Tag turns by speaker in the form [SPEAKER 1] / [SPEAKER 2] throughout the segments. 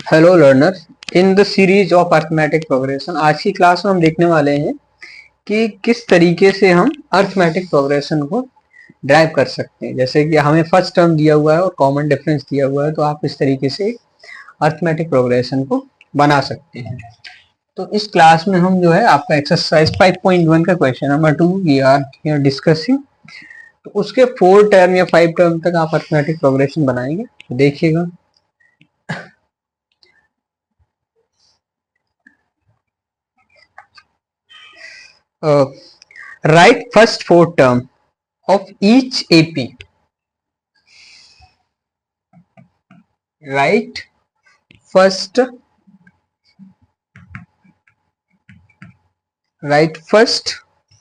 [SPEAKER 1] Hello learner, in the series of arithmetic progression आज की class में हम देखने वाले हैं कि किस तरीके से हम अर्थमेटिक प्रोग्रेशन को ड्राइव कर सकते हैं। जैसे कि हमें फर्स्ट टर्म दिया हुआ है और कॉमन डिफरेंस दिया हुआ है, तो आप इस तरीके से अर्थमेटिक प्रोग्रेशन को बना सकते हैं। तो इस क्लास में हम जो है आपका एक्सरसाइज 5.1 का question number 2 we are here discussing. तो उसके 4 टर्म या 5 टर्म तक आप अर्थमेटिक प्रोग्रेशन बनाएंगे, तो देखिएगा। Write first 4 term of each AP. Write first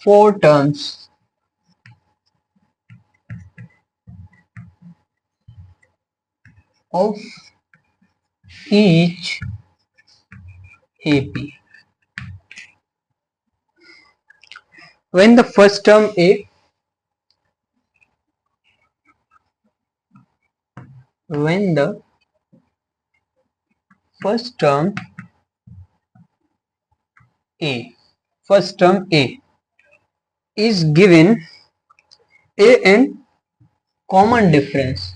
[SPEAKER 1] 4 terms of each AP. When the first term A first term A is given A and common difference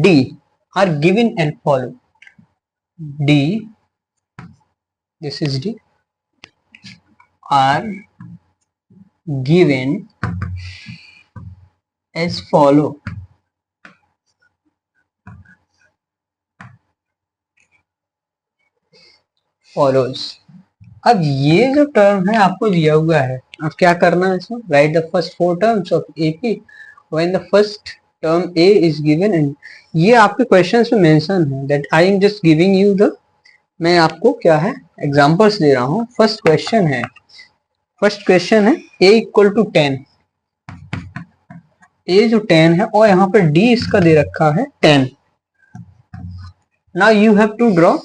[SPEAKER 1] D are given and follow. D, this is D, are given as follows. अब ये जो term है आपको दिया हुआ है, अब क्या करना है इसमें? Right the first 4 terms of AP when the first term A is given. And ये आपके क्वेश्चंस में मेंशन है that I am just giving you the, मैं आपको क्या है एग्जांपल्स दे रहा हूँ। फर्स्ट क्वेश्चन है a इक्वल टू 10, ए जो 10 है और यहाँ पर डी इसका दे रखा है 10। Now you have to draw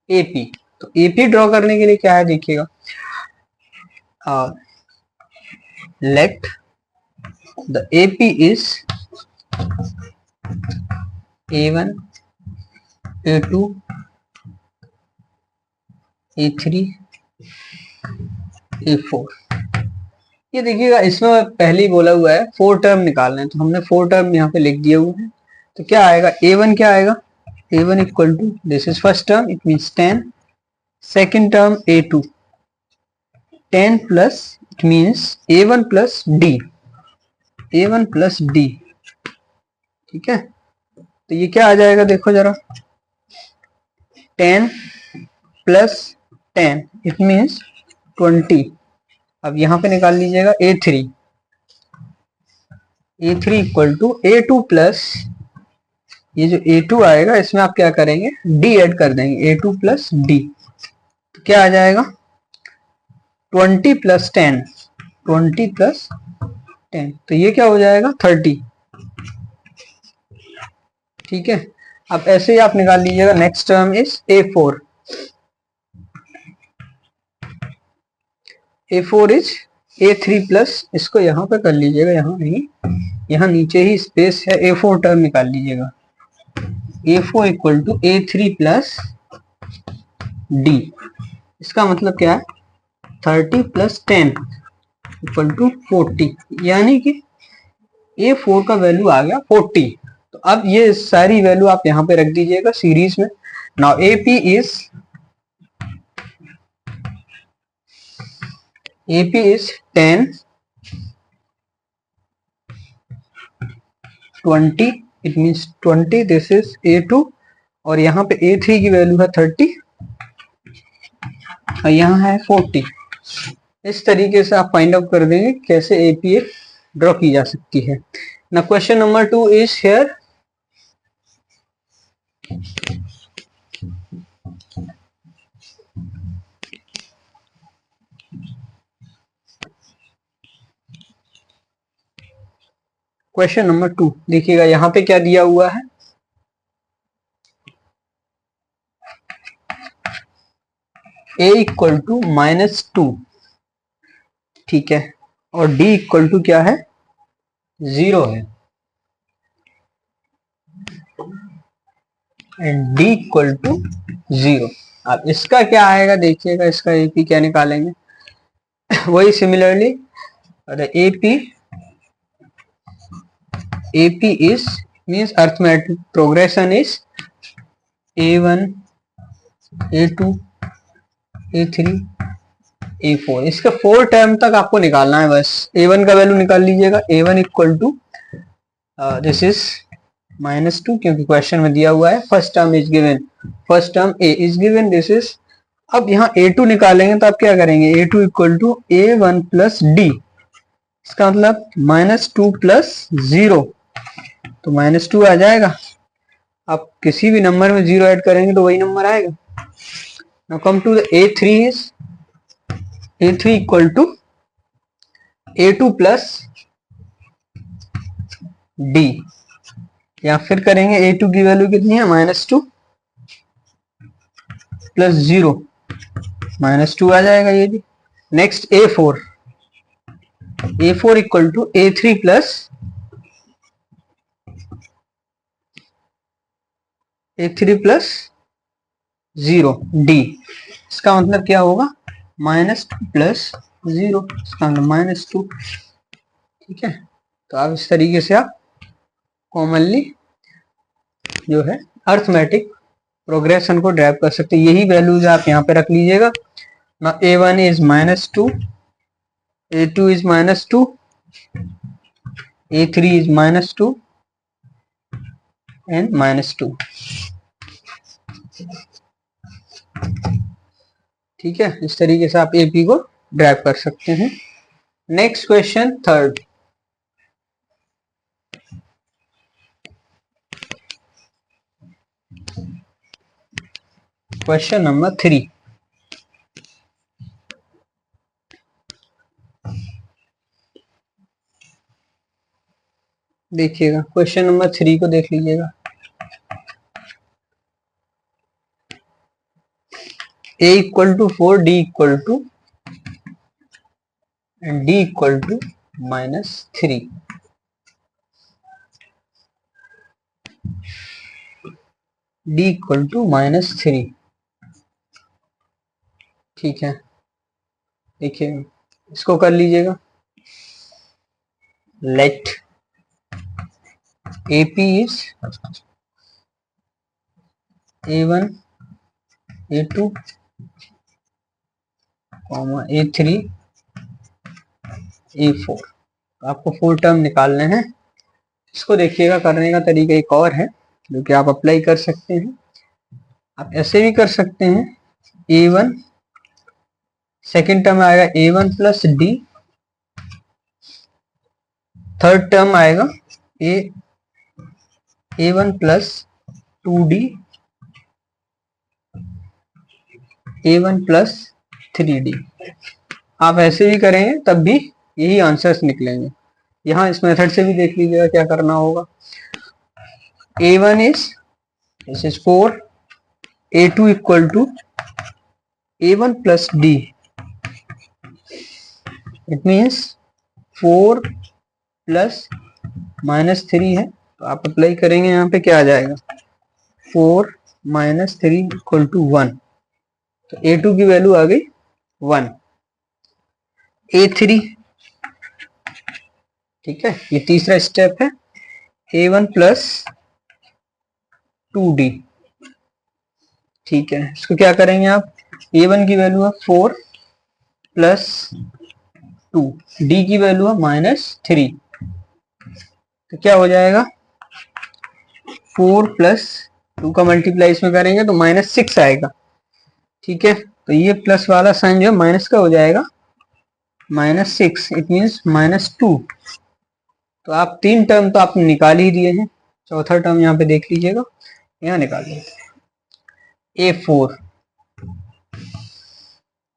[SPEAKER 1] AP. तो एपी ड्रॉ करने के लिए क्या है देखिएगा, let the AP is A1, A2, A3, A4। ये देखिएगा, इसमें पहले ही बोला हुआ है 4 टर्म निकालना है, तो हमने 4 टर्म यहाँ पे लिख दिए हुए हैं। तो क्या आएगा, A1 क्या आएगा, A1 equal to, this is first term, it means 10। Second term A2, 10 plus, it means A1 plus D, ठीक है। तो ये क्या आ जाएगा देखो जरा, 10 प्लस 10 इट मीन्स 20। अब यहां पे निकाल लीजिएगा A3 equal to A2 plus, ये जो A2 आएगा इसमें आप क्या करेंगे, D ऐड कर देंगे, A2 प्लस D। तो क्या आ जाएगा, 20 प्लस 10, तो ये क्या हो जाएगा 30, ठीक है। अब ऐसे ही आप निकाल लीजिएगा, next term is A4 is A3 plus, इसको यहाँ पे कर लीजिएगा, यहाँ नहीं, यहाँ नीचे ही स्पेस है, A4 टर्म निकाल लीजिएगा, A4 equal to A3 plus D। इसका मतलब क्या है, 30 प्लस 10 इक्वल टू 40, यानी कि A4 का वैल्यू आ गया 40। तो अब ये सारी वैल्यू आप यहाँ पे रख दीजिएगा सीरीज में। Now AP is 10, 20, it means 20, this is A2, और यहाँ पे A3 की वैल्यू है 30 और यहाँ है 40। इस तरीके से आप फाइंड आउट कर देंगे कैसे APA ड्रॉ की जा सकती है। ना question number 2 is here. Question number 2 देखिएगा, यहाँ पे क्या दिया हुआ है, a इक्वल टू -2, ठीक है, और d इक्वल टू क्या है, 0 है, एंड d इक्वल टू 0। अब इसका क्या आएगा देखिएगा, इसका AP क्या निकालेंगे वही similarly, AP is means arithmetic progression is A1 A2 A3 A4, इसके 4 टर्म तक आपको निकालना है बस। A1 का वैल्यू निकाल लीजिएगा, A1 equal to this is -2 क्योंकि क्वेश्चन में दिया हुआ है, first term is given, first term A is given, this is. अब यहाँ A2 निकालेंगे तो आप क्या करेंगे, A2 equal to A1 plus D, इसका मतलब -2 प्लस 0, तो -2 आ जाएगा। आप किसी भी नंबर में 0 ऐड करेंगे तो वही नंबर आएगा। Now come to the A3 is A3 equal to A2 plus D, या फिर करेंगे A2 की वैल्यू कितनी है, -2 प्लस 0, -2 आ जाएगा ये भी। Next A4 equal to A3 plus -0 D, इसका मतलब क्या होगा, -2 प्लस 0, इसका मतलब -2, ठीक है। तो आप इस तरीके से आप कॉमनली जो है अर्थमेटिक प्रोग्रेशन को ड्राइव कर सकते हैं। यही वैल्यूज आप यहाँ पे रख लीजिएगा ना, A1 is -2, A2 is -2, A3 is -2 and -2, ठीक है। इस तरीके से आप AP को ड्राइव कर सकते हैं। Next question third, question number 3, देखिएगा क्वेश्चन नंबर 3 को देख लीजिएगा। A equal to 4, D equal to and D equal to -3, D equal to -3, ठीक है। देखिए इसको कर लीजिएगा, late AP is A1 A2 A3 A4, आपको 4 टर्म निकालने हैं। इसको देखिएगा, करने का तरीका एक और है जो कि आप अप्लाई कर सकते हैं। आप ऐसे भी कर सकते हैं, A1 सेकेंड टर्म आएगा A1 plus D, third term आएगा A1 plus 2D, A1 plus 3D। आप ऐसे भी करेंगे तब भी यही आंसर्स निकलेंगे। यहाँ इस मेथड से भी देख लीजिएगा क्या करना होगा। A1 is this is 4, A2 equal to A1 plus D, it means 4 plus -3 है, तो आप अप्लाई करेंगे, यहाँ पे क्या आ जाएगा, 4 - 3 इक्वल टू 1, तो A2 की वैल्यू आ गई 1। A3, ठीक है, ये तीसरा स्टेप है, A1 प्लस 2D, ठीक है। इसको क्या करेंगे आप, A1 की वैल्यू है 4 प्लस 2, D की वैल्यू है -3, तो क्या हो जाएगा, 4 प्लस 2 का मल्टीप्लाई इसमें करेंगे तो -6 आएगा, ठीक है। तो ये प्लस वाला साइन जो है माइनस का हो जाएगा, -6, इट मीन्स -2। तो आप 3 टर्म तो आपने निकाल ही दिए हैं, चौथा टर्म यहाँ पे देख लीजिएगा, यहाँ निकाल दिए। A4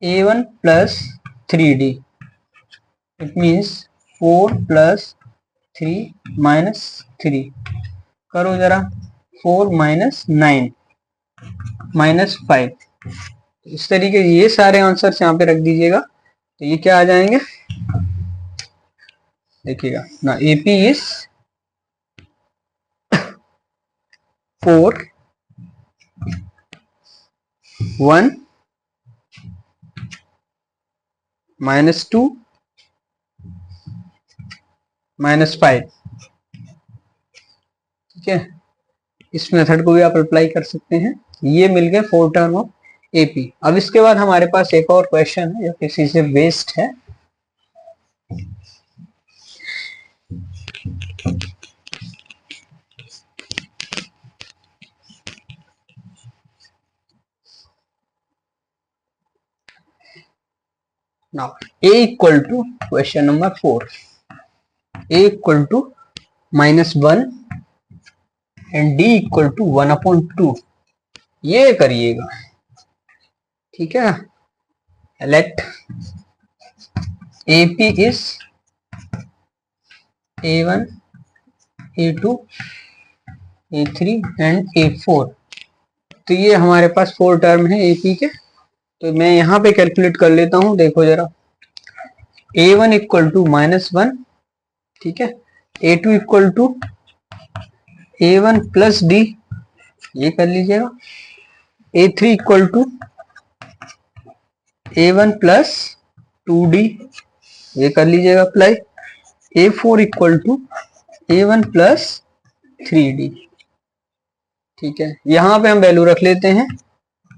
[SPEAKER 1] A1 plus 3D, it means 4 plus 3 -3, करो जरा, 4 - 9 -5, इस तरीके ये सारे आंसर्स यहाँ पे रख दीजिएगा, तो ये क्या आ जाएंगे, देखिएगा ना, एपी इज 4 1 -2 -5। ठीक है, इस मेथड को भी आप अप्लाई कर सकते हैं। ये मिल गए 4 टर्म ऑफ एपी। अब इसके बाद हमारे पास एक और क्वेश्चन है जो किसी से बेस्ड है। Now a equal to question number 4, a equal to -1 and d equal to 1/2। ये करिएगा, ठीक है। Let AP is A1 A2 A3 and A4। तो ये हमारे पास 4 टर्म है AP के। तो मैं यहाँ पे कैलकुलेट कर लेता हूँ, देखो जरा। A1 इक्वल टू -1, ठीक है। A2 equal to A1 plus D, ये कर लीजिएगा। A3 equal to A1 plus 2D, ये कर लीजिएगा apply. A4 equal to A1 plus 3D, ठीक है। यहाँ पे हम वैल्यू रख लेते हैं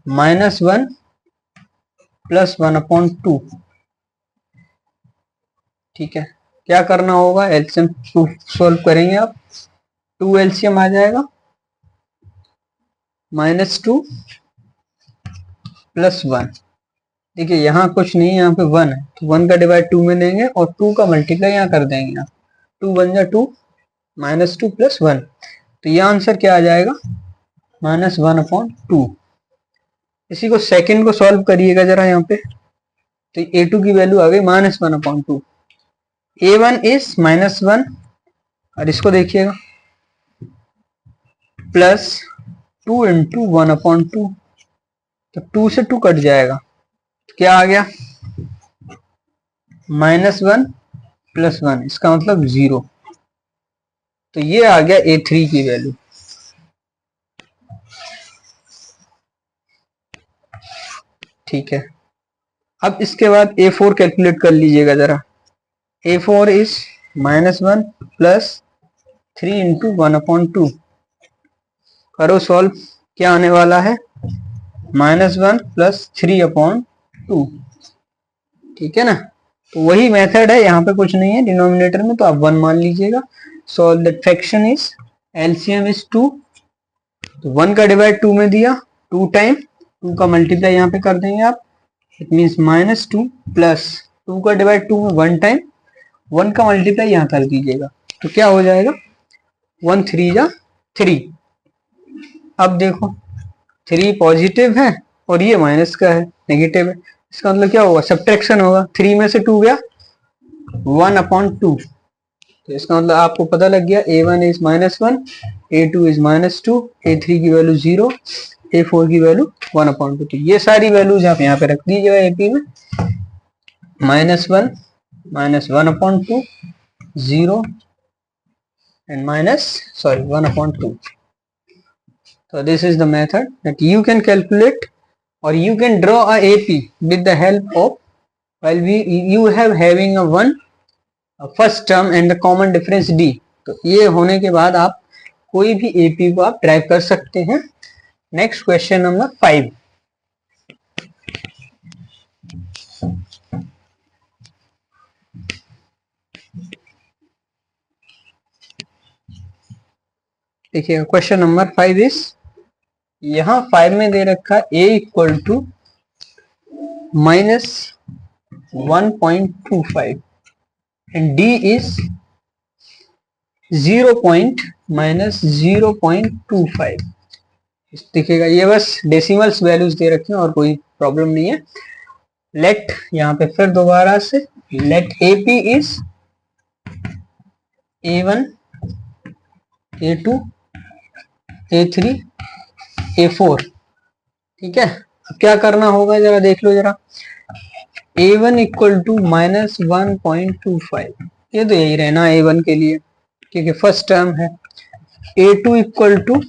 [SPEAKER 1] -1 प्लस 1/2, ठीक है। क्या करना होगा, एलसीएम सॉल्व करेंगे आप। 2 एलसीएम आ जाएगा, -2 प्लस 1। देखिए यहाँ कुछ नहीं है, यहाँ पे 1 है, तो 1 का डिवाइड 2 में देंगे और 2 का मल्टीप्लाई यहाँ कर देंगे। यहाँ 2 1 जा 2, -2 प्लस 1, तो ये आंसर क्या आ जाएगा, -1/2। इसी को सेकंड को सॉल्व करिएगा जरा यहाँ पे। तो A2 की वैल्यू आ गई -1/2। A1 इज -1 और इसको देखिएगा प्लस 2 इंटू 1/2, तो 2 से 2 कट जाएगा, क्या आ गया, -1 प्लस 1, इसका मतलब 0। तो ये आ गया A3 की वैल्यू। ठीक है, अब इसके बाद A4 कैलकुलेट कर लीजिएगा जरा। A4 इज -1 प्लस 3 इंटू 1/2, करो सॉल्व, क्या आने वाला है, -1 प्लस 3/2, ठीक है ना। तो वही मेथड है, यहाँ पे कुछ नहीं है डिनोमिनेटर में, तो आप 1 मान लीजिएगा। Solve that fraction is, LCM is 2, तो 1 का डिवाइड 2 में दिया, 2 टाइम, 2 का मल्टीप्लाई यहाँ पे कर देंगे आप, इट मीन्स -2 प्लस 2 का डिवाइड 2 में 1 टाइम, 1 का मल्टीप्लाई यहाँ कर दीजिएगा, तो क्या हो जाएगा, 1 3 जा 3। अब देखो 3 पॉजिटिव है और ये माइनस का है, नेगेटिव है, इसका मतलब क्या होगा, सब्ट्रैक्शन होगा। 3 में से 2 गया, 1/2, तो इसका मतलब आपको पता लग गया, A1 is -1, A2 is -2, A3 की वैल्यू 0, A4 की वैल्यू 1/2। तो ये सारी वैल्यूज आप यहाँ पे रख दीजिएगा AP में, -1 -1/2, 0 and 1/2। So this is the method that you can calculate or you can draw a AP with the help of, while you have having a first term and the common difference D। तो ये होने के बाद आप कोई भी AP को आप ड्राइव कर सकते हैं। Next question number 5। देखिए क्वेश्चन नंबर 5 इज, यहाँ 5 में दे रखा A equal to -1.25 and D is 0.-0.25। देखिएगा ये बस डेसिमल्स वैल्यूज दे रखे हैं और कोई प्रॉब्लम नहीं है। लेट, यहाँ पे फिर दोबारा से, late AP is A1 A2 A3 A4, ठीक है। अब क्या करना होगा जरा देख लो जरा, a1 इक्वल टू -1.25, ये तो यही रहना a1 के लिए क्योंकि फर्स्ट टर्म है। a2 equal to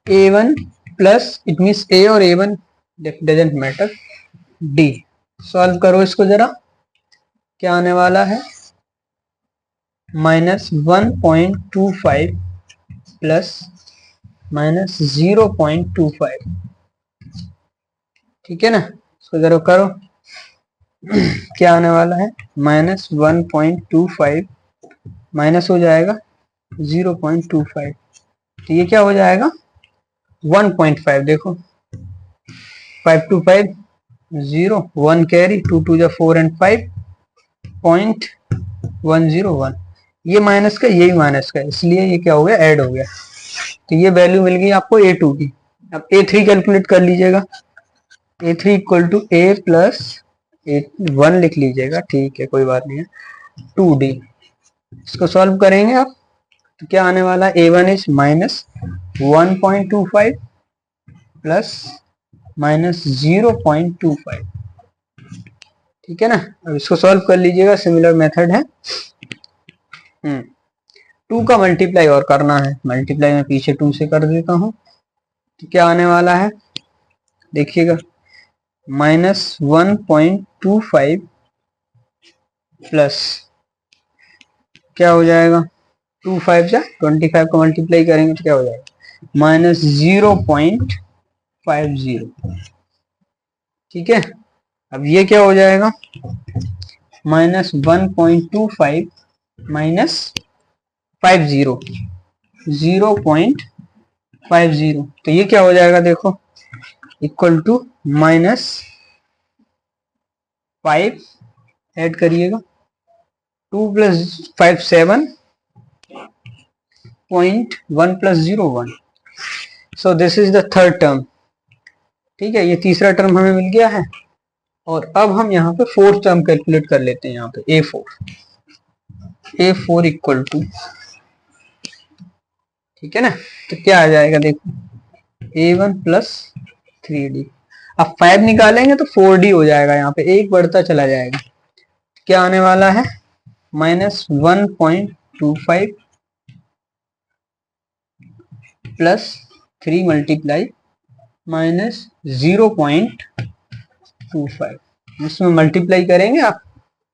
[SPEAKER 1] a1 plus, it means a और a1 doesn't matter, d। Solve करो इसको जरा, क्या आने वाला है, -1.25 प्लस -0.25, ठीक है ना। इसको जरा करो, क्या आने वाला है, -1.25 माइनस हो जाएगा 0.25, तो ये क्या हो जाएगा 1.5। देखो 5 2 5 0, 1 कैरी, 2 2 जा 4 एंड 5.101, ये माइनस का यही माइनस का, इसलिए ये क्या हो गया, ऐड हो गया। तो ये वैल्यू मिल गई आपको a2 की। अब a3 कैलकुलेट कर लीजिएगा, a3 equal to a plus 1 लिख लीजिएगा, ठीक है कोई बात नहीं है, 2d। इसको सॉल्व करेंगे आप, तो क्या आने वाला है, a1 इज -1.25 प्लस -0.25, ठीक है ना। अब इसको सॉल्व कर लीजिएगा, सिमिलर मेथड है। 2 का मल्टीप्लाई और करना है, मल्टीप्लाई में पीछे 2 से कर देता हूं, तो क्या आने वाला है, देखिएगा -1.25 प्लस क्या हो जाएगा, 2 5 जा 25 को मल्टीप्लाई करेंगे तो क्या हो जाएगा, -0.50, ठीक है। अब ये क्या हो जाएगा, -1.25 माइनस 50, 0.50, तो ये क्या हो जाएगा, देखो इक्वल टू -5 ऐड करिएगा, 2 + 5 7.1 + 0 1, so this is the third term, ठीक है। ये तीसरा टर्म हमें मिल गया है, और अब हम यहाँ पे फोर्थ टर्म कैलकुलेट कर लेते हैं, यहाँ पे a4 इक्वल टू, ठीक है ना। तो क्या आ जाएगा, देखो a1 प्लस 3d, अब 5 निकालेंगे तो 4d हो जाएगा, यहाँ पे एक बढ़ता चला जाएगा, क्या आने वाला है, -1.25 प्लस 3 मल्टीप्लाई -0.25, इसमें मल्टीप्लाई करेंगे आप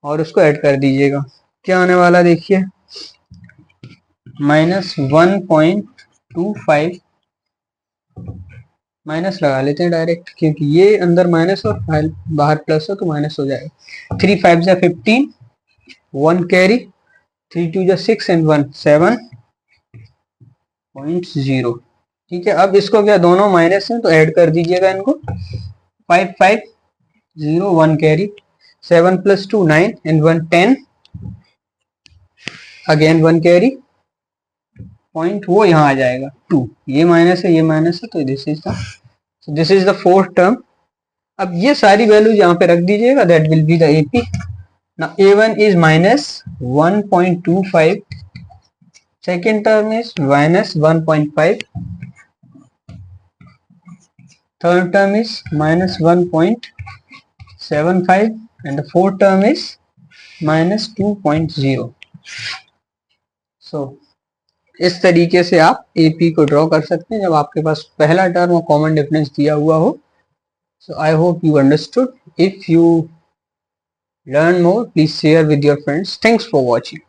[SPEAKER 1] और उसको ऐड कर दीजिएगा, क्या आने वाला देखिए, -1.25 माइनस लगा लेते हैं डायरेक्ट, क्योंकि ये अंदर माइनस और बाहर प्लस हो तो माइनस हो जाएगा। 3 5 जा 15, 1 कैरी, 3 2 जा 6 एंड 1 7.0, ठीक है। अब इसको क्या, दोनों माइनस हैं तो ऐड कर दीजिएगा इनको, 5 5 0 1 carry, 7 + 2 9 and 1 10, again 1 carry, point वो यहाँ आ जाएगा 2, ये माइनस है ये माइनस है, तो this is the fourth term. अब ये सारी वैल्यूज यहाँ पे रख दीजिएगा, that will be the AP। Now a1 is -1.25, second term is -1.5, third term is -1.75 and the fourth term is -2.0। so इस तरीके से आप AP को ड्रॉ कर सकते हैं जब आपके पास पहला टर्म और कॉमन डिफरेंस दिया हुआ हो। So I hope you understood. If you learn more, please share with your friends. Thanks for watching.